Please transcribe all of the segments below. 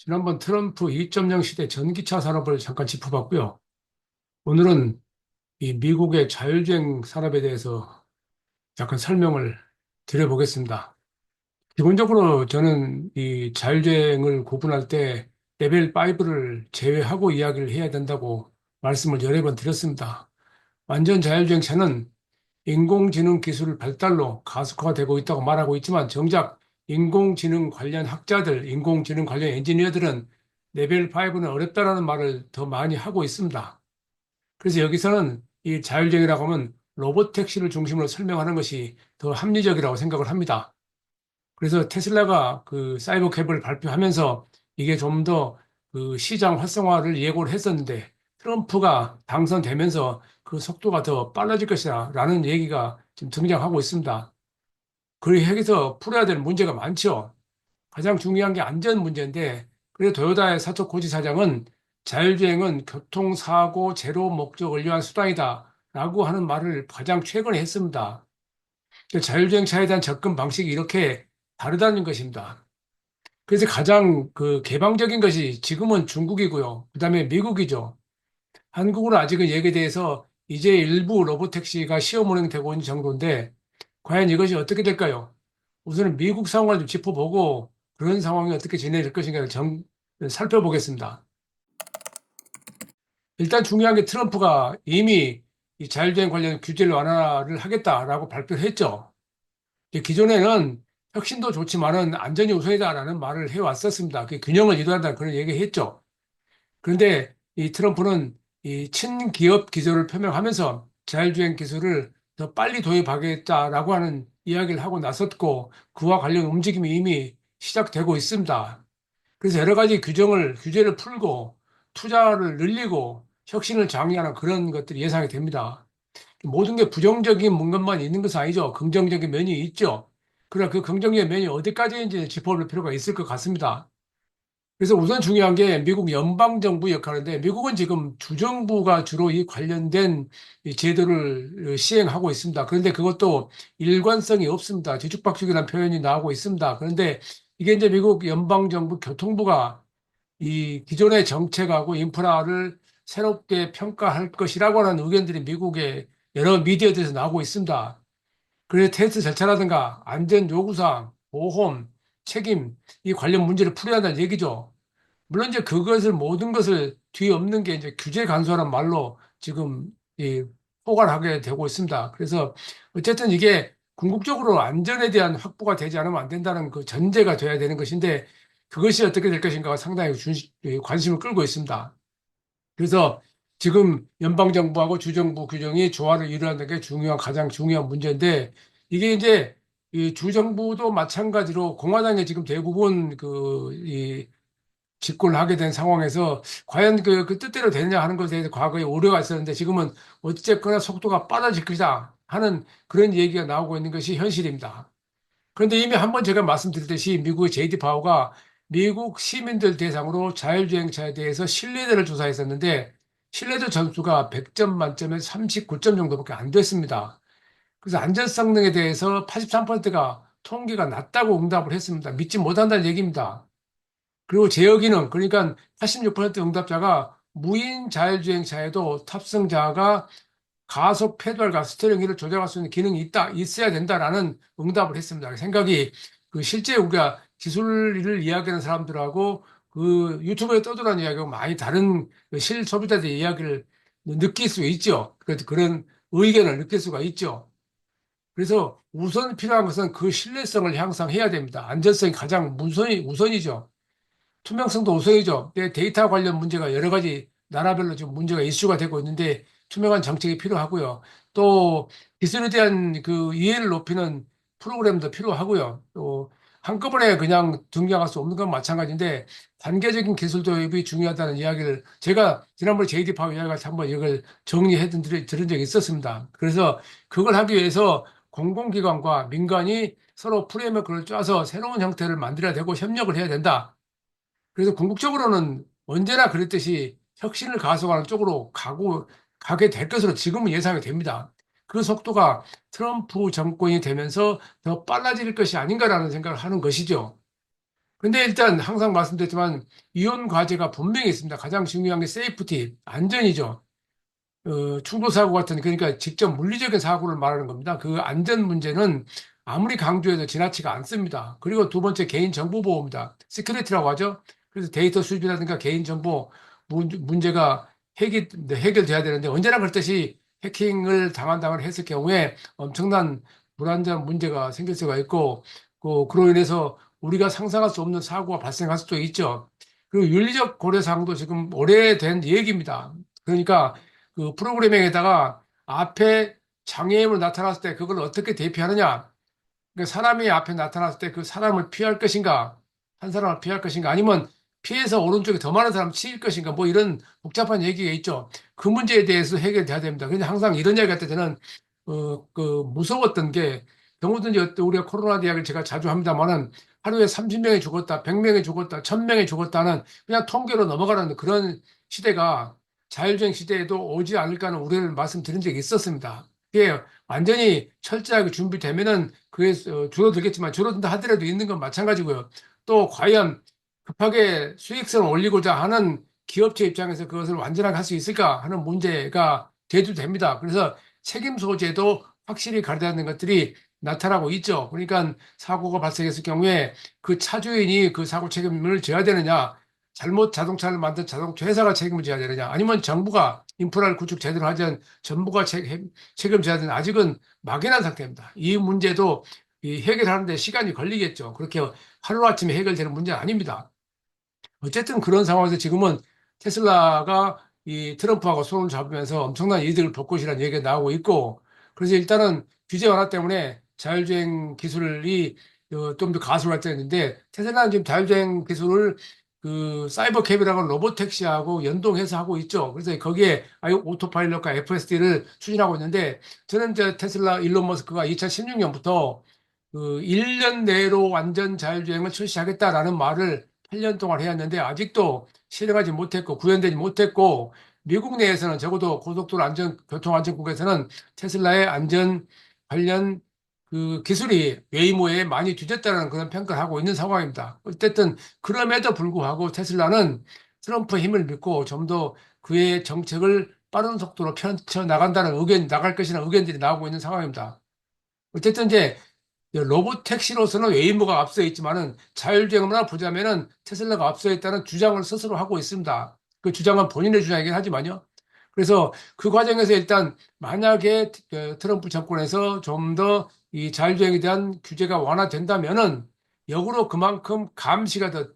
지난번 트럼프 2.0 시대 전기차 산업을 잠깐 짚어봤고요. 오늘은 이 미국의 자율주행 산업에 대해서 약간 설명을 드려보겠습니다. 기본적으로 저는 이 자율주행을 구분할 때 레벨 5를 제외하고 이야기를 해야 된다고 말씀을 여러 번 드렸습니다. 완전 자율주행 차는 인공지능 기술 발달로 가속화되고 있다고 말하고 있지만 정작 인공지능 관련 학자들, 인공지능 관련 엔지니어들은 레벨 5는 어렵다라는 말을 더 많이 하고 있습니다. 그래서 여기서는 이 자율주행이라고 하면 로봇 택시를 중심으로 설명하는 것이 더 합리적이라고 생각을 합니다. 그래서 테슬라가 그 사이버 캡을 발표하면서 이게 좀 더 그 시장 활성화를 예고를 했었는데 트럼프가 당선되면서 그 속도가 더 빨라질 것이다 라는 얘기가 지금 등장하고 있습니다. 그리고 여기서 풀어야 될 문제가 많죠. 가장 중요한 게 안전 문제인데 그래서 토요타의 사토 코지 사장은 자율주행은 교통사고 제로 목적을 위한 수단이다 라고 하는 말을 가장 최근에 했습니다. 자율주행 차에 대한 접근 방식이 이렇게 다르다는 것입니다. 그래서 가장 그 개방적인 것이 지금은 중국이고요. 그다음에 미국이죠. 한국은 아직은 여기에 대해서 이제 일부 로보택시가 시험 운행되고 있는 정도인데 과연 이것이 어떻게 될까요? 우선은 미국 상황을 좀 짚어보고 그런 상황이 어떻게 진행될 것인가를 살펴보겠습니다. 일단 중요한 게 트럼프가 이미 이 자율주행 관련 규제를 완화를 하겠다라고 발표를 했죠. 기존에는 혁신도 좋지만은 안전이 우선이다라는 말을 해왔었습니다. 그 균형을 이루한다 그런 얘기했죠. 그런데 이 트럼프는 이 친기업 기조를 표명하면서 자율주행 기술을 더 빨리 도입하겠다라고 하는 이야기를 하고 나섰고 그와 관련 움직임이 이미 시작되고 있습니다. 그래서 여러 가지 규제를 풀고 투자를 늘리고 혁신을 장려하는 그런 것들이 예상이 됩니다. 모든 게 부정적인 것만 있는 것은 아니죠. 긍정적인 면이 있죠. 그러나 그 긍정적인 면이 어디까지인지 짚어볼 필요가 있을 것 같습니다. 그래서 우선 중요한 게 미국 연방정부 역할인데 미국은 지금 주정부가 주로 이 관련된 이 제도를 시행하고 있습니다. 그런데 그것도 일관성이 없습니다. 뒤죽박죽이라는 표현이 나오고 있습니다. 그런데 이게 이제 미국 연방정부 교통부가 이 기존의 정책하고 인프라를 새롭게 평가할 것이라고 하는 의견들이 미국의 여러 미디어들에서 나오고 있습니다. 그래서 테스트 절차라든가 안전 요구사항, 보험, 책임, 이 관련 문제를 풀어야 한다는 얘기죠. 물론 이제 그것을 모든 것을 뒤엎는 게 이제 규제 간소화란 말로 지금 이 포괄하게 되고 있습니다. 그래서 어쨌든 이게 궁극적으로 안전에 대한 확보가 되지 않으면 안 된다는 그 전제가 돼야 되는 것인데 그것이 어떻게 될 것인가가 상당히 관심을 끌고 있습니다. 그래서 지금 연방정부하고 주정부 규정이 조화를 이루는 게 가장 중요한 문제인데 이게 이제 이 주정부도 마찬가지로 공화당에 지금 대부분 집권을 하게 된 상황에서 과연 그 뜻대로 되느냐 하는 것에 대해서 과거에 우려가 있었는데 지금은 어쨌거나 속도가 빨라질 것이다 하는 그런 얘기가 나오고 있는 것이 현실입니다. 그런데 이미 한번 제가 말씀드렸듯이 미국의 제이디 파워가 미국 시민들 대상으로 자율주행차에 대해서 신뢰도를 조사했었는데 신뢰도 점수가 100점 만점에 39점 정도밖에 안 됐습니다. 그래서 안전성 등에 대해서 83%가 통계가 낮다고 응답을 했습니다. 믿지 못한다는 얘기입니다. 그리고 제어기능, 그러니까 86% 응답자가 무인 자율주행차에도 탑승자가 가속 페달과 스티어링 휠을 조절할 수 있는 기능이 있어야 된다라는 응답을 했습니다. 생각이 그 실제 우리가 기술을 이야기하는 사람들하고 그 유튜브에 떠돌아다니는 이야기하고 많이 다른 그 실소비자들의 이야기를 느낄 수 있죠. 그래서 그런 의견을 느낄 수가 있죠. 그래서 우선 필요한 것은 그 신뢰성을 향상해야 됩니다. 안전성이 가장 우선이죠. 투명성도 우선이죠. 데이터 관련 문제가 여러 가지 나라별로 지금 문제가 이슈가 되고 있는데 투명한 정책이 필요하고요. 또 기술에 대한 그 이해를 높이는 프로그램도 필요하고요. 또 한꺼번에 그냥 등장할 수 없는 건 마찬가지인데 단계적인 기술 도입이 중요하다는 이야기를 제가 지난번에 JD 파워 이야기할 때 한번 이걸 들은 적이 있었습니다. 그래서 그걸 하기 위해서 공공기관과 민간이 서로 프레임워크를 짜서 새로운 형태를 만들어야 되고 협력을 해야 된다. 그래서 궁극적으로는 언제나 그랬듯이 혁신을 가속하는 쪽으로 가게 될 것으로 지금은 예상이 됩니다. 그 속도가 트럼프 정권이 되면서 더 빨라질 것이 아닌가라는 생각을 하는 것이죠. 근데 일단 항상 말씀드렸지만 이혼 과제가 분명히 있습니다. 가장 중요한 게 세이프티, 안전이죠. 충돌사고 같은, 그러니까 직접 물리적인 사고를 말하는 겁니다. 그 안전 문제는 아무리 강조해도 지나치가 않습니다. 그리고 두 번째 개인정보보호입니다. 시큐리티라고 하죠. 그래서 데이터 수집이라든가 개인정보 문제가 해결돼야 되는데 언제나 그렇듯이 해킹을 당한다고 했을 경우에 엄청난 불안전 문제가 생길 수가 있고, 그로 인해서 우리가 상상할 수 없는 사고가 발생할 수도 있죠. 그리고 윤리적 고려사항도 지금 오래된 얘기입니다. 그러니까 그 프로그래밍에다가 앞에 장애인으로 나타났을 때 그걸 어떻게 대피하느냐. 그러니까 사람이 앞에 나타났을 때 그 사람을 피할 것인가, 한 사람을 피할 것인가, 아니면 피해서 오른쪽에 더 많은 사람을 치일 것인가, 뭐 이런 복잡한 얘기가 있죠. 그 문제에 대해서 해결돼야 됩니다. 근데 항상 이런 이야기 할 때 저는, 무서웠던 게, 경우든지 우리가 코로나 이야기를 제가 자주 합니다만은 하루에 30명이 죽었다, 100명이 죽었다, 1000명이 죽었다는 그냥 통계로 넘어가는 그런 시대가 자율주행 시대에도 오지 않을까 하는 우려를 말씀드린 적이 있었습니다. 그게 완전히 철저하게 준비되면은 그게 줄어들겠지만 줄어든다 하더라도 있는 건 마찬가지고요. 또 과연 급하게 수익성을 올리고자 하는 기업체 입장에서 그것을 완전하게 할 수 있을까 하는 문제가 대두됩니다. 그래서 책임 소재도 확실히 가려야 하는 것들이 나타나고 있죠. 그러니까 사고가 발생했을 경우에 그 차주인이 그 사고 책임을 져야 되느냐, 잘못 자동차를 만든 자동차 회사가 책임을 져야 되느냐, 아니면 정부가 인프라를 구축 제대로 하지 않은 정부가 책임져야 되는, 아직은 막연한 상태입니다. 이 문제도 해결하는데 시간이 걸리겠죠. 그렇게 하루아침에 해결되는 문제는 아닙니다. 어쨌든 그런 상황에서 지금은 테슬라가 이 트럼프하고 손을 잡으면서 엄청난 이득을 볼 것이라는 얘기가 나오고 있고, 그래서 일단은 규제 완화 때문에 자율주행 기술이 좀 더 가속화됐는데, 테슬라는 지금 자율주행 기술을 그 사이버 캡이라고 로봇 택시하고 연동해서 하고 있죠. 그래서 거기에 오토파일럿과 FSD를 추진하고 있는데, 저는 저 테슬라 일론 머스크가 2016년부터 그 1년 내로 완전 자율주행을 출시하겠다라는 말을 8년 동안 해왔는데 아직도 실행하지 못했고 구현되지 못했고, 미국 내에서는 적어도 고속도로 교통안전국에서는 테슬라의 안전 관련 그 기술이 웨이모에 많이 뒤졌다는 그런 평가를 하고 있는 상황입니다. 어쨌든 그럼에도 불구하고 테슬라는 트럼프의 힘을 믿고 좀 더 그의 정책을 빠른 속도로 펼쳐 나간다는 나갈 것이라는 의견들이 나오고 있는 상황입니다. 어쨌든 이제 로봇 택시로서는 웨이모가 앞서 있지만은 자율주행만 보자면은 테슬라가 앞서 있다는 주장을 스스로 하고 있습니다. 그 주장은 본인의 주장이긴 하지만요. 그래서 그 과정에서 일단 만약에 트럼프 정권에서 좀 더 이 자율주행에 대한 규제가 완화된다면은 역으로 그만큼 감시가 더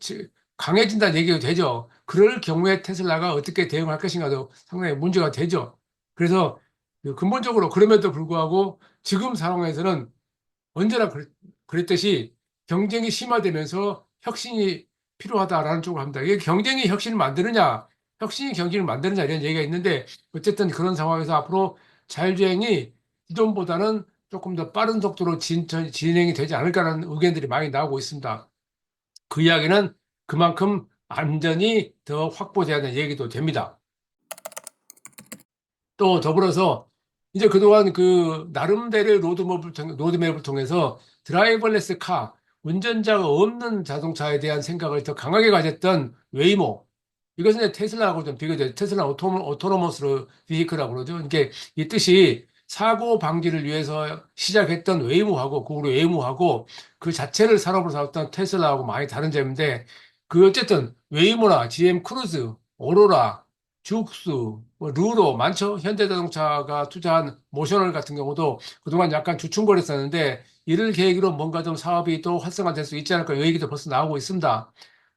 강해진다는 얘기가 되죠. 그럴 경우에 테슬라가 어떻게 대응할 것인가도 상당히 문제가 되죠. 그래서 그 근본적으로 그럼에도 불구하고 지금 상황에서는 언제나 그랬듯이 경쟁이 심화되면서 혁신이 필요하다라는 쪽으로 합니다. 이게 경쟁이 혁신을 만드느냐, 혁신이 경쟁을 만드느냐 이런 얘기가 있는데 어쨌든 그런 상황에서 앞으로 자율주행이 기존보다는 조금 더 빠른 속도로 진행이 되지 않을까라는 의견들이 많이 나오고 있습니다. 그 이야기는 그만큼 안전이 더 확보돼야 되는 얘기도 됩니다. 또 더불어서 이제 그동안 그 나름대로의 로드맵을 통해서 드라이버레스 카, 운전자가 없는 자동차에 대한 생각을 더 강하게 가졌던 웨이모. 이것은 이제 테슬라하고 좀 비교돼요. 테슬라 오토노머스 비이클이라고 그러죠. 이게 이 뜻이 사고 방지를 위해서 시작했던 웨이모하고 구글 웨이모하고 그 자체를 산업으로 삼았던 테슬라하고 많이 다른 점인데, 그 어쨌든 웨이모나 GM 크루즈, 오로라, 죽수, 뭐 루로 많죠. 현대자동차가 투자한 모셔널 같은 경우도 그동안 약간 주춤거렸었는데 이를 계기로 뭔가 좀 사업이 또 활성화될 수 있지 않을까 이 얘기도 벌써 나오고 있습니다.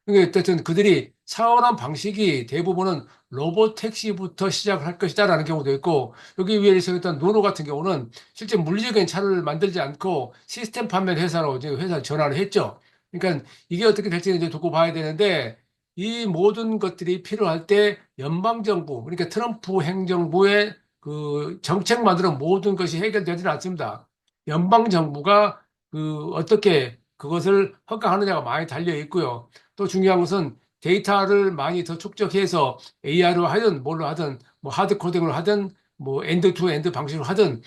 그러니까 어쨌든 그들이 사업하는 방식이 대부분은 로봇 택시부터 시작을 할 것이다라는 경우도 있고, 여기 위에 있었던 노로 같은 경우는 실제 물리적인 차를 만들지 않고 시스템 판매 회사로 이제 회사 전환을 했죠. 그러니까 이게 어떻게 될지 이제 두고 봐야 되는데, 이 모든 것들이 필요할 때 연방정부, 그러니까 트럼프 행정부의 그 정책만으로 모든 것이 해결되지는 않습니다. 연방정부가 그 어떻게 그것을 허가하느냐가 많이 달려 있고요. 또 중요한 것은 데이터를 많이 더 축적해서 AI로 하든 뭘로 하든 뭐 하드 코딩으로 하든 뭐 엔드 투 엔드 방식으로 하든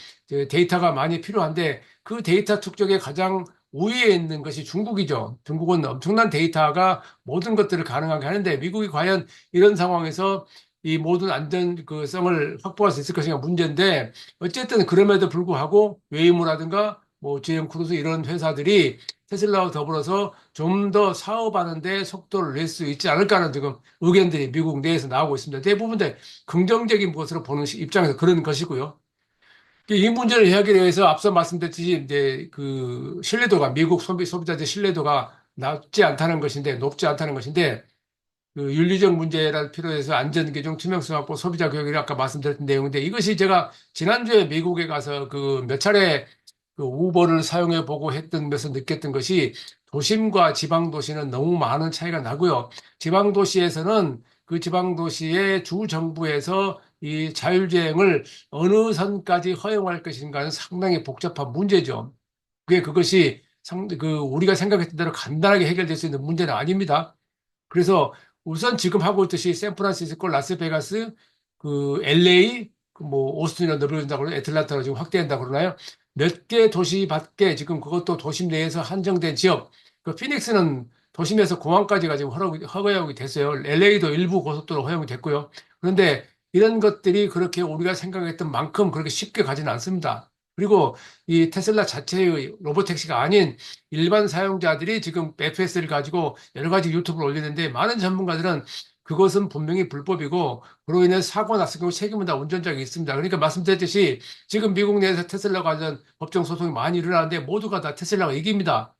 데이터가 많이 필요한데 그 데이터 축적의 가장 우위에 있는 것이 중국이죠. 중국은 엄청난 데이터가 모든 것들을 가능하게 하는데 미국이 과연 이런 상황에서 이 모든 안전성을 확보할 수 있을 것인가 문제인데 어쨌든 그럼에도 불구하고 웨이모라든가 뭐 GM 크루즈 이런 회사들이 테슬라와 더불어서 좀 더 사업하는데 속도를 낼 수 있지 않을까 하는 지금 의견들이 미국 내에서 나오고 있습니다. 대부분 다 긍정적인 것으로 보는 입장에서 그런 것이고요. 이 문제를 해결하기 위해서 앞서 말씀드렸듯이 이제 그 신뢰도가 미국 소비자들 신뢰도가 높지 않다는 것인데 그 윤리적 문제를 필요해서 안전기준 투명성 확보 소비자 교육이 아까 말씀드렸던 내용인데 이것이 제가 지난주에 미국에 가서 그 몇 차례 그 우버를 사용해 보고 했던 것을 느꼈던 것이 도심과 지방 도시는 너무 많은 차이가 나고요. 지방 도시에서는 그 지방 도시의 주 정부에서 이 자율주행을 어느 선까지 허용할 것인가는 상당히 복잡한 문제죠. 그것이 우리가 생각했던 대로 간단하게 해결될 수 있는 문제는 아닙니다. 그래서 우선 지금 하고 있듯이 샌프란시스코, 라스베가스, 그 LA, 그뭐 오스틴이나 넓어진다고 그러나 애틀란타로 지금 확대한다고 그러나요? 몇 개 도시 밖에 지금 그것도 도심 내에서 한정된 지역. 그 피닉스는 도심에서 공항까지가 지금 허용이 됐어요. LA도 일부 고속도로 허용이 됐고요. 그런데 이런 것들이 그렇게 우리가 생각했던 만큼 그렇게 쉽게 가지는 않습니다. 그리고 이 테슬라 자체의 로보택시가 아닌 일반 사용자들이 지금 FS를 가지고 여러 가지 유튜브를 올리는데 많은 전문가들은 그것은 분명히 불법이고 그로 인해 사고 났을 경우 책임은 다 운전자에게 있습니다. 그러니까 말씀드렸듯이 지금 미국 내에서 테슬라 관련 법정 소송이 많이 일어나는데 모두가 다 테슬라가 이깁니다.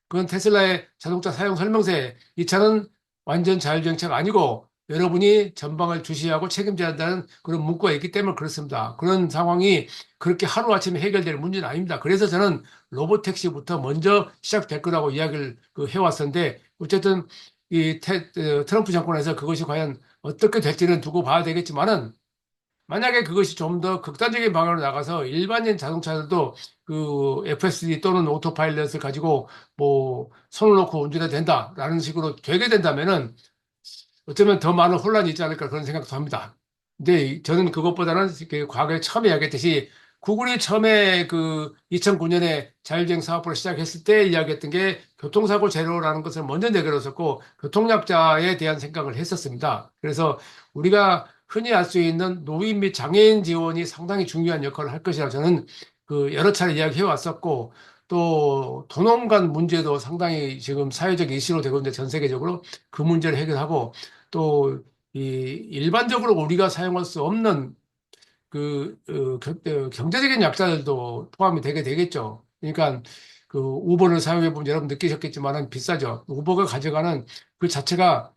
그건 테슬라의 자동차 사용 설명서에 이 차는 완전 자율주행차가 아니고 여러분이 전방을 주시하고 책임져야 한다는 그런 문구가 있기 때문에 그렇습니다. 그런 상황이 그렇게 하루아침에 해결될 문제는 아닙니다. 그래서 저는 로보택시부터 먼저 시작될 거라고 이야기를 해왔었는데 어쨌든 트럼프 정권에서 그것이 과연 어떻게 될지는 두고 봐야 되겠지만은 만약에 그것이 좀 더 극단적인 방향으로 나가서 일반인 자동차들도 그 FSD 또는 오토파일럿을 가지고 뭐 손을 놓고 운전해도 된다라는 식으로 되게 된다면은 어쩌면 더 많은 혼란이 있지 않을까 그런 생각도 합니다. 근데 저는 그것보다는 과거에 처음에 이야기했듯이 구글이 처음에 그 2009년에 자율주행 사업을 시작했을 때 이야기했던 게 교통사고 제로라는 것을 먼저 내걸었었고 교통약자에 대한 생각을 했었습니다. 그래서 우리가 흔히 알 수 있는 노인 및 장애인 지원이 상당히 중요한 역할을 할 것이라 저는 그 여러 차례 이야기해 왔었고 또 도농간 문제도 상당히 지금 사회적 이슈로 되고 있는데 전 세계적으로 그 문제를 해결하고 또 이 일반적으로 우리가 사용할 수 없는 경제적인 약자들도 포함이 되게 되겠죠. 그러니까 그 우버를 사용해 보면 여러분 느끼셨겠지만은 비싸죠. 우버가 가져가는 그 자체가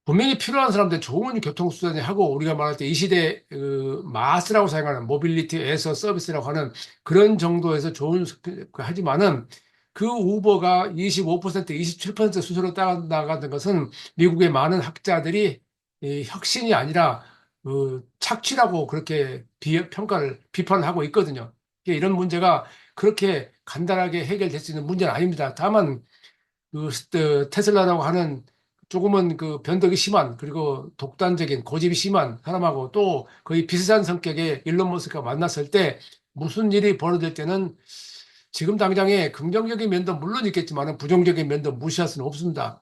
분명히 필요한 사람들 좋은 교통수단이 하고 우리가 말할 때 이 시대 그 마스라고 생각하는 모빌리티 에서 서비스라고 하는 그런 정도에서 좋은 하지만은 그 우버가 25% 27% 수수료 따라 나가는 것은 미국의 많은 학자들이 이 혁신이 아니라 착취라고 그렇게 비판을 하고 있거든요. 이런 문제가 그렇게 간단하게 해결될 수 있는 문제는 아닙니다. 다만 테슬라라고 하는 조금은 그 변덕이 심한 그리고 독단적인 고집이 심한 사람하고 또 거의 비슷한 성격의 일론 머스크가 만났을 때 무슨 일이 벌어질 때는 지금 당장에 긍정적인 면도 물론 있겠지만 부정적인 면도 무시할 수는 없습니다.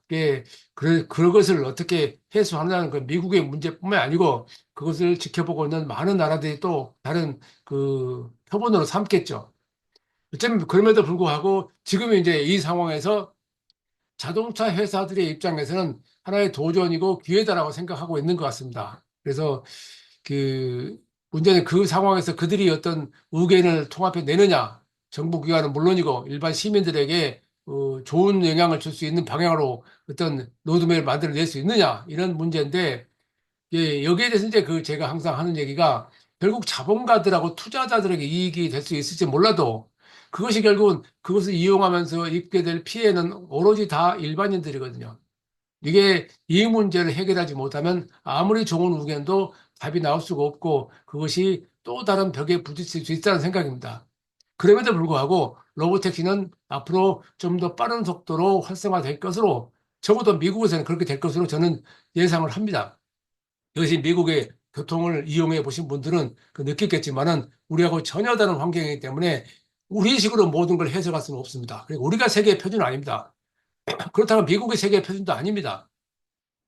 그것을 어떻게 해소하느냐는 그 미국의 문제뿐만 아니고 그것을 지켜보고 있는 많은 나라들이 또 다른 그 표본으로 삼겠죠. 어쩌면 그럼에도 불구하고 지금 이제 이 상황에서 자동차 회사들의 입장에서는 하나의 도전이고 기회다라고 생각하고 있는 것 같습니다. 그래서 그 문제는 그 상황에서 그들이 어떤 의견을 통합해 내느냐, 정부 기관은 물론이고 일반 시민들에게 좋은 영향을 줄 수 있는 방향으로 어떤 로드맵을 만들어낼 수 있느냐 이런 문제인데 여기에 대해서 이제 그 제가 항상 하는 얘기가 결국 자본가들하고 투자자들에게 이익이 될 수 있을지 몰라도 그것이 결국은 그것을 이용하면서 입게 될 피해는 오로지 다 일반인들이거든요. 이게 이 문제를 해결하지 못하면 아무리 좋은 의견도 답이 나올 수가 없고 그것이 또 다른 벽에 부딪힐 수 있다는 생각입니다. 그럼에도 불구하고 로보택시는 앞으로 좀 더 빠른 속도로 활성화될 것으로 적어도 미국에서는 그렇게 될 것으로 저는 예상을 합니다. 이것이 미국의 교통을 이용해 보신 분들은 느끼겠지만은 우리하고 전혀 다른 환경이기 때문에 우리 식으로 모든 걸 해석할 수는 없습니다. 그리고 우리가 세계의 표준은 아닙니다. 그렇다면 미국의 세계의 표준도 아닙니다.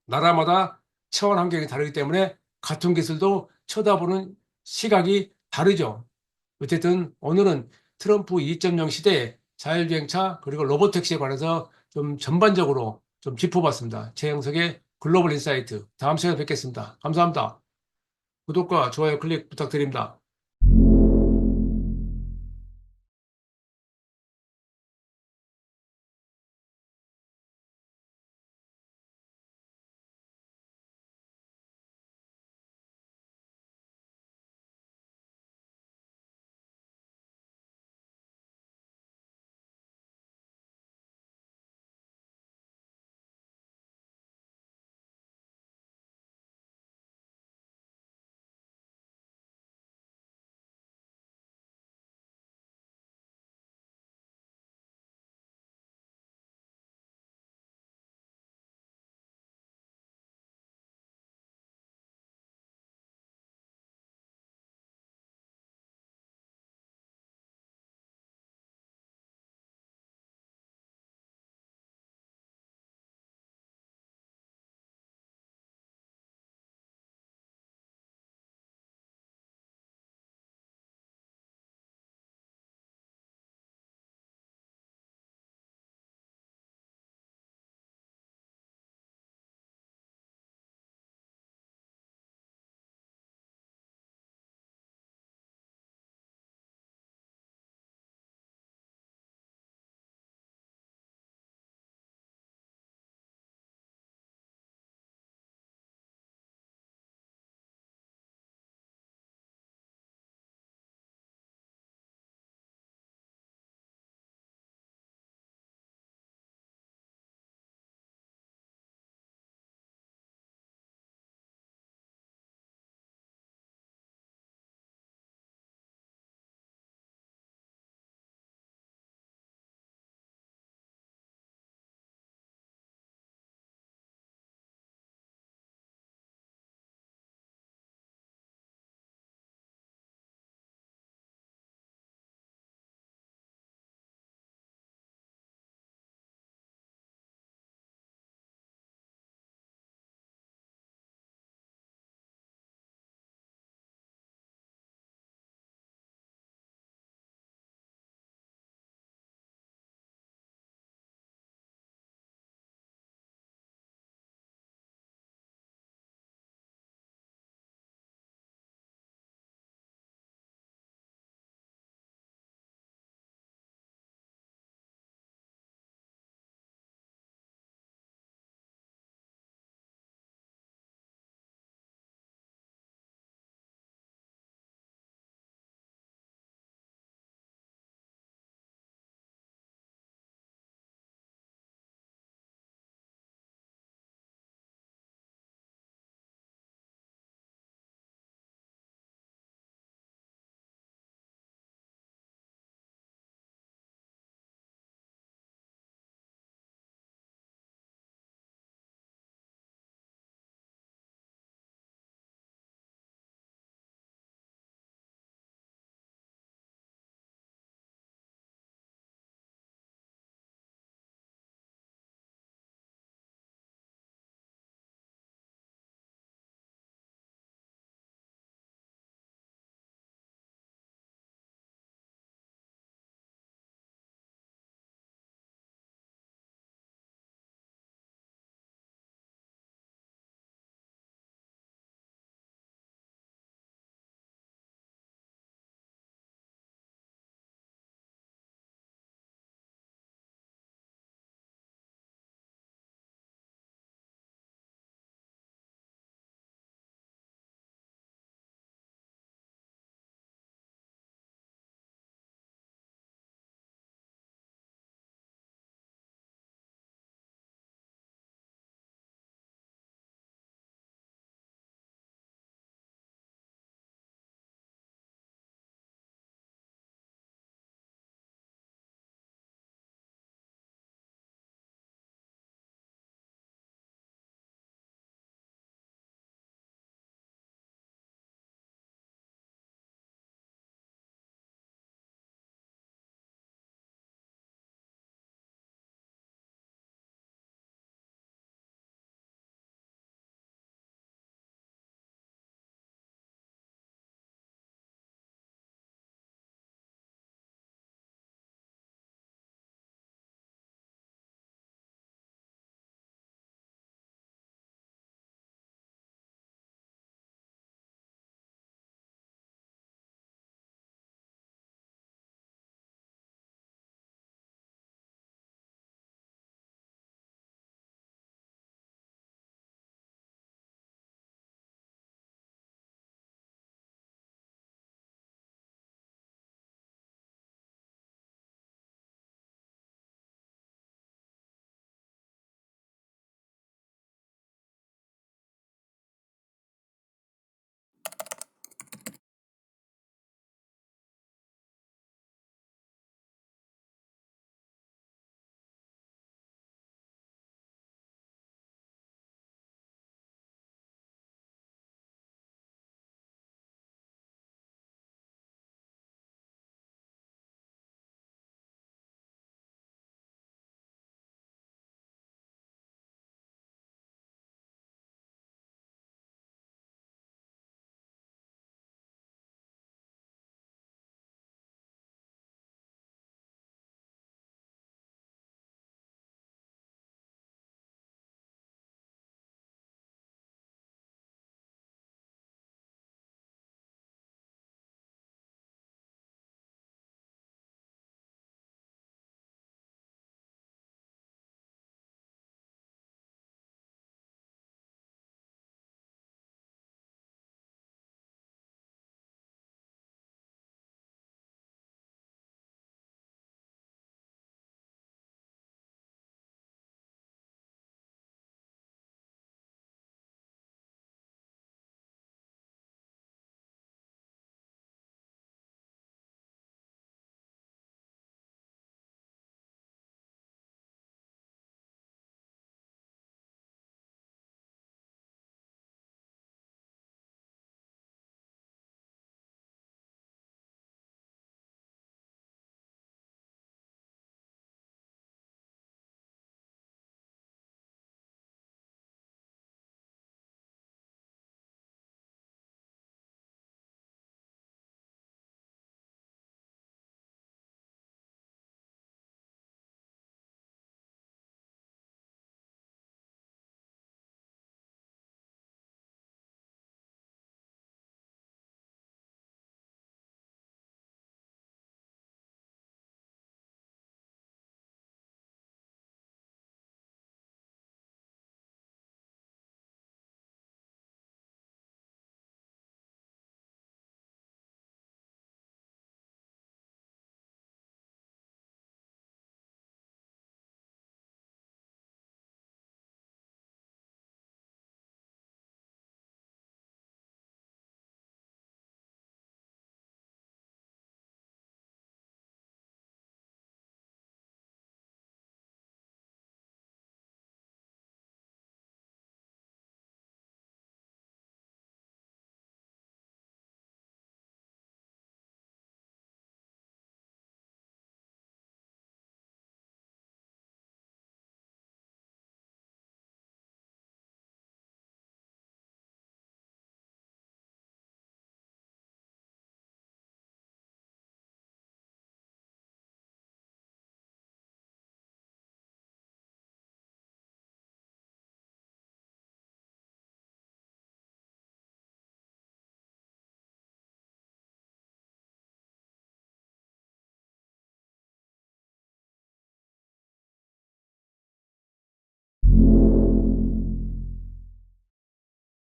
나라마다 체원 환경이 다르기 때문에 같은 기술도 쳐다보는 시각이 다르죠. 어쨌든 오늘은 트럼프 2.0 시대에 자율주행차 그리고 로보택시에 관해서 좀 전반적으로 좀 짚어봤습니다. 최영석의 글로벌 인사이트. 다음 시간에 뵙겠습니다. 감사합니다. 구독과 좋아요 클릭 부탁드립니다.